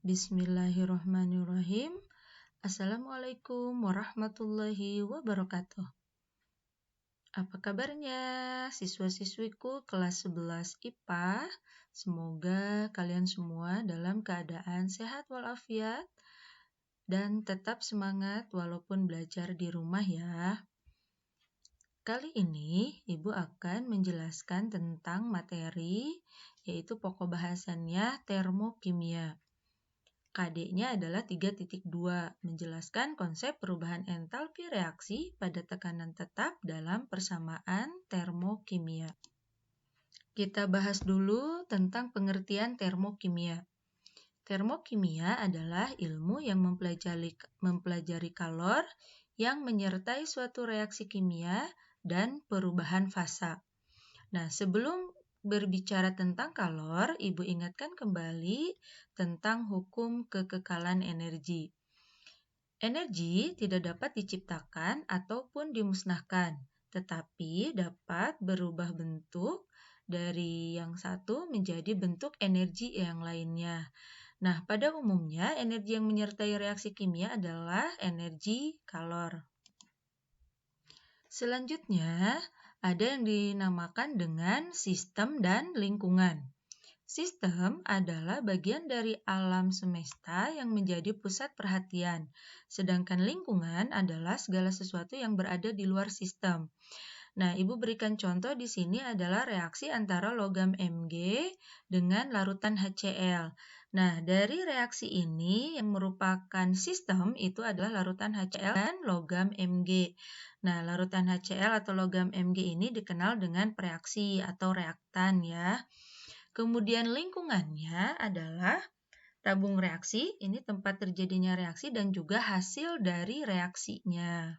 Bismillahirrahmanirrahim. Assalamualaikum warahmatullahi wabarakatuh. Apa kabarnya siswa-siswiku kelas 11 IPA? Semoga kalian semua dalam keadaan sehat walafiat dan tetap semangat walaupun belajar di rumah ya. Kali ini Ibu akan menjelaskan tentang materi, yaitu pokok bahasannya termokimia. KD-nya adalah 3.2, menjelaskan konsep perubahan entalpi reaksi pada tekanan tetap dalam persamaan termokimia. Kita bahas dulu tentang pengertian termokimia. Termokimia adalah ilmu yang mempelajari kalor yang menyertai suatu reaksi kimia dan perubahan fasa. Nah, sebelum berbicara tentang kalor, Ibu ingatkan kembali tentang hukum kekekalan energi. Energi tidak dapat diciptakan ataupun dimusnahkan, tetapi dapat berubah bentuk dari yang satu menjadi bentuk energi yang lainnya. Nah, pada umumnya energi yang menyertai reaksi kimia adalah energi kalor. Selanjutnya, ada yang dinamakan dengan sistem dan lingkungan. Sistem adalah bagian dari alam semesta yang menjadi pusat perhatian, sedangkan lingkungan adalah segala sesuatu yang berada di luar sistem. Nah, Ibu berikan contoh di sini adalah reaksi antara logam Mg dengan larutan HCl. Nah, dari reaksi ini yang merupakan sistem itu adalah larutan HCl dan logam Mg. Nah, larutan HCl atau logam Mg ini dikenal dengan preaksi atau reaktan ya. Kemudian lingkungannya adalah tabung reaksi, ini tempat terjadinya reaksi dan juga hasil dari reaksinya.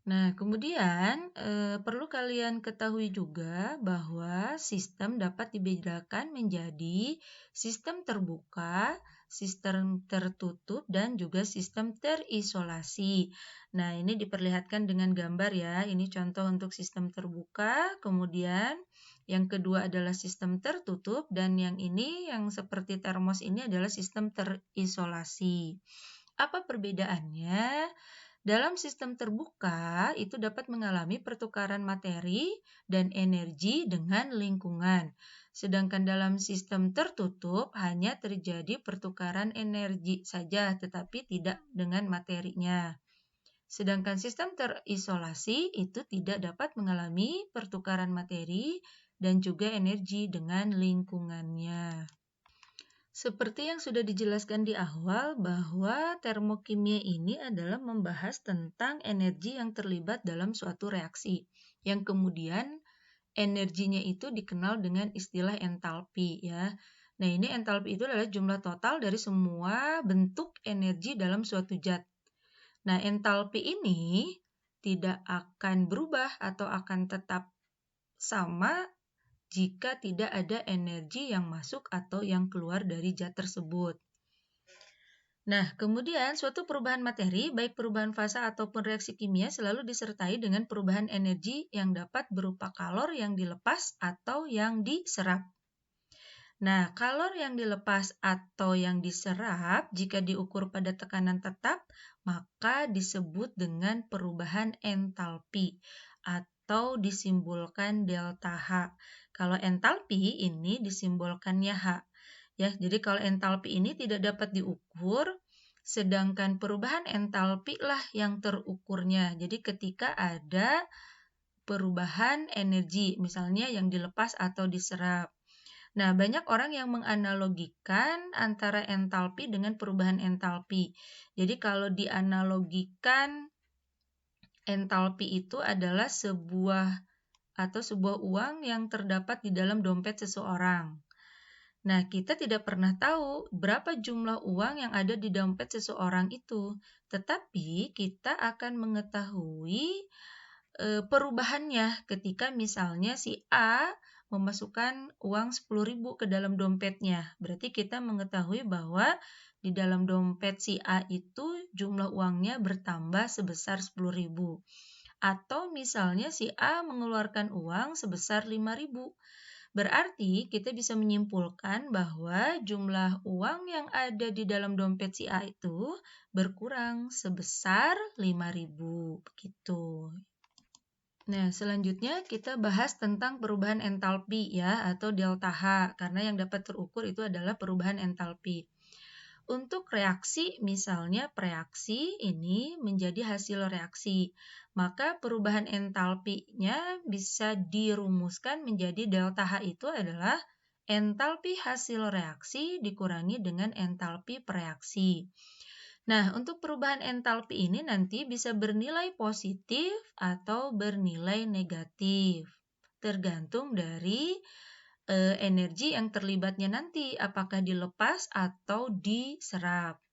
Nah, kemudian perlu kalian ketahui juga bahwa sistem dapat dibedakan menjadi sistem terbuka, sistem tertutup, dan juga sistem terisolasi. Nah, ini diperlihatkan dengan gambar ya. Ini contoh untuk sistem terbuka, kemudian yang kedua adalah sistem tertutup, dan yang ini yang seperti termos ini adalah sistem terisolasi. Apa perbedaannya? Dalam sistem terbuka, itu dapat mengalami pertukaran materi dan energi dengan lingkungan. Sedangkan dalam sistem tertutup, hanya terjadi pertukaran energi saja, tetapi tidak dengan materinya. Sedangkan sistem terisolasi itu tidak dapat mengalami pertukaran materi dan juga energi dengan lingkungannya. Seperti yang sudah dijelaskan di awal bahwa termokimia ini adalah membahas tentang energi yang terlibat dalam suatu reaksi, yang kemudian energinya itu dikenal dengan istilah entalpi ya. Nah, ini entalpi itu adalah jumlah total dari semua bentuk energi dalam suatu zat. Nah, entalpi ini tidak akan berubah atau akan tetap sama jika tidak ada energi yang masuk atau yang keluar dari zat tersebut. Nah, kemudian suatu perubahan materi, baik perubahan fasa ataupun reaksi kimia, selalu disertai dengan perubahan energi yang dapat berupa kalor yang dilepas atau yang diserap. Nah, kalor yang dilepas atau yang diserap, jika diukur pada tekanan tetap, maka disebut dengan perubahan entalpi atau disimbolkan delta H. Kalau entalpi ini disimbolkannya H. Ya, jadi kalau entalpi ini tidak dapat diukur, sedangkan perubahan entalpi lah yang terukurnya. Jadi ketika ada perubahan energi, misalnya yang dilepas atau diserap. Nah, banyak orang yang menganalogikan antara entalpi dengan perubahan entalpi. Jadi kalau dianalogikan, entalpi itu adalah sebuah uang yang terdapat di dalam dompet seseorang. Nah, kita tidak pernah tahu berapa jumlah uang yang ada di dompet seseorang itu, tetapi kita akan mengetahui perubahannya ketika misalnya si A memasukkan uang 10.000 ke dalam dompetnya. Berarti kita mengetahui bahwa di dalam dompet si A itu jumlah uangnya bertambah sebesar 10.000. Atau misalnya si A mengeluarkan uang sebesar 5.000. Berarti kita bisa menyimpulkan bahwa jumlah uang yang ada di dalam dompet si A itu berkurang sebesar 5.000 begitu. Nah, selanjutnya kita bahas tentang perubahan entalpi ya atau delta H karena yang dapat terukur itu adalah perubahan entalpi. Untuk reaksi, misalnya preaksi ini menjadi hasil reaksi, maka perubahan entalpinya bisa dirumuskan menjadi delta H itu adalah entalpi hasil reaksi dikurangi dengan entalpi preaksi. Nah, untuk perubahan entalpi ini nanti bisa bernilai positif atau bernilai negatif, tergantung dari energi yang terlibatnya nanti, apakah dilepas atau diserap.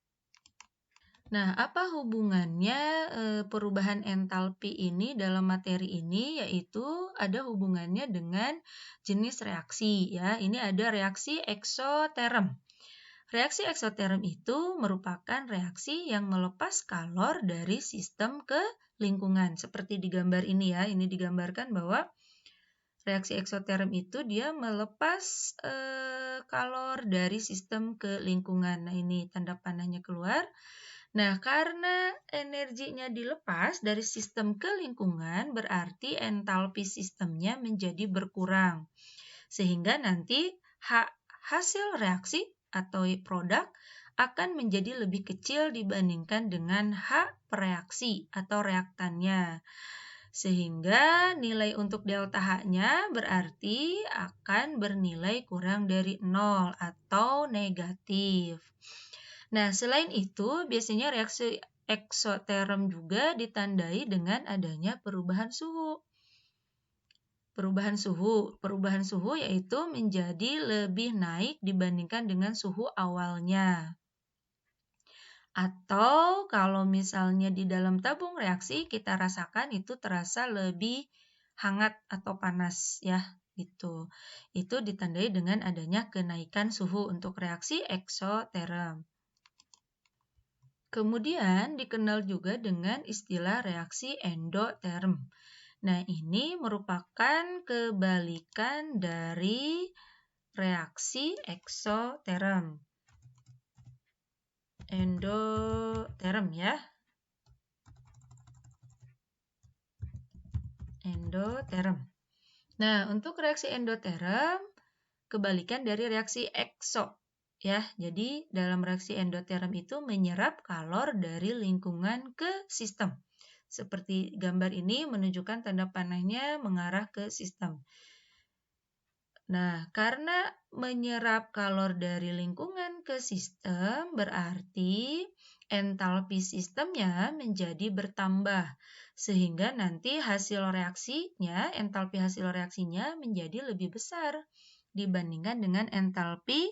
Nah, apa hubungannya perubahan entalpi ini dalam materi ini? Yaitu ada hubungannya dengan jenis reaksi ya. Ini ada reaksi eksoterm. Reaksi eksoterm itu merupakan reaksi yang melepas kalor dari sistem ke lingkungan. Seperti di gambar ini ya. Ini digambarkan bahwa reaksi eksoterm itu dia melepas kalor dari sistem ke lingkungan. Nah, ini tanda panahnya keluar. Nah, karena energinya dilepas dari sistem ke lingkungan, berarti entalpi sistemnya menjadi berkurang. Sehingga nanti hasil reaksi atau produk akan menjadi lebih kecil dibandingkan dengan preaksi atau reaktannya. Sehingga nilai untuk delta H-nya berarti akan bernilai kurang dari 0 atau negatif. Nah, selain itu, biasanya reaksi eksoterm juga ditandai dengan adanya perubahan suhu. Perubahan suhu yaitu menjadi lebih naik dibandingkan dengan suhu awalnya. Atau kalau misalnya di dalam tabung reaksi kita rasakan itu terasa lebih hangat atau panas ya gitu. Itu ditandai dengan adanya kenaikan suhu untuk reaksi eksoterm. Kemudian dikenal juga dengan istilah reaksi endoterm. Nah, ini merupakan kebalikan dari reaksi eksoterm. Endoterm ya. Endoterm. Nah, untuk reaksi endoterm kebalikan dari reaksi ekso ya. Jadi dalam reaksi endoterm itu menyerap kalor dari lingkungan ke sistem. Seperti gambar ini menunjukkan tanda panahnya mengarah ke sistem. Nah, karena menyerap kalor dari lingkungan ke sistem berarti entalpi sistemnya menjadi bertambah. Sehingga nanti entalpi hasil reaksinya menjadi lebih besar dibandingkan dengan entalpi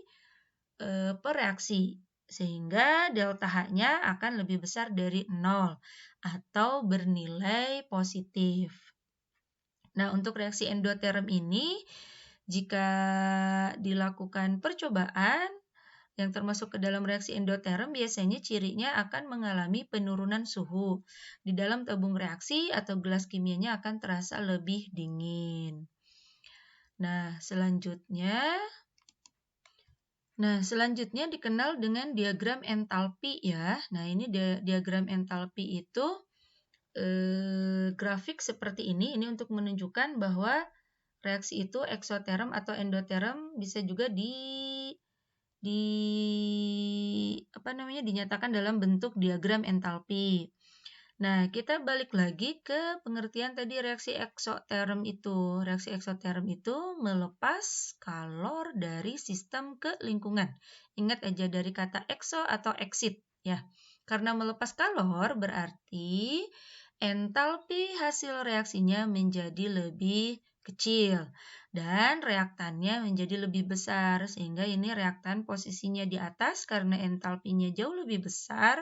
pereaksi. Sehingga delta H-nya akan lebih besar dari 0 atau bernilai positif. Nah, untuk reaksi endoterm ini, jika dilakukan percobaan yang termasuk ke dalam reaksi endoterm, biasanya cirinya akan mengalami penurunan suhu. Di dalam tabung reaksi atau gelas kimianya akan terasa lebih dingin. Nah, selanjutnya dikenal dengan diagram entalpi ya. Nah, ini diagram entalpi itu grafik seperti ini untuk menunjukkan bahwa reaksi itu eksoterm atau endoterm bisa juga dinyatakan dalam bentuk diagram entalpi. Nah, kita balik lagi ke pengertian tadi reaksi eksoterm itu. Reaksi eksoterm itu melepas kalor dari sistem ke lingkungan. Ingat aja dari kata exo atau exit ya. Karena melepas kalor berarti entalpi hasil reaksinya menjadi lebih kecil dan reaktannya menjadi lebih besar sehingga ini reaktan posisinya di atas karena entalpinya jauh lebih besar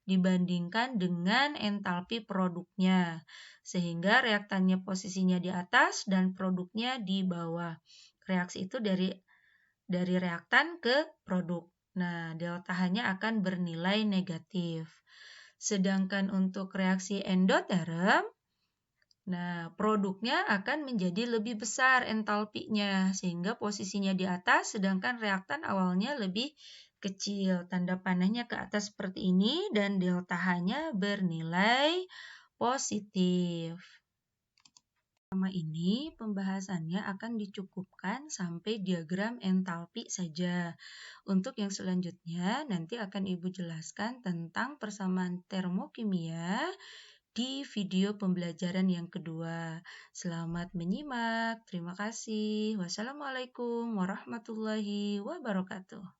dibandingkan dengan entalpi produknya sehingga reaktannya posisinya di atas dan produknya di bawah. Reaksi itu dari reaktan ke produk. Nah, delta H-nya akan bernilai negatif. Sedangkan untuk reaksi endoterm, Nah, produknya akan menjadi lebih besar entalpinya, sehingga posisinya di atas, sedangkan reaktan awalnya lebih kecil. Tanda panahnya ke atas seperti ini, dan delta H-nya bernilai positif. Selama ini, pembahasannya akan dicukupkan sampai diagram entalpi saja. Untuk yang selanjutnya, nanti akan Ibu jelaskan tentang persamaan termokimia di video pembelajaran yang kedua. Selamat menyimak. Terima kasih. Wassalamualaikum warahmatullahi wabarakatuh.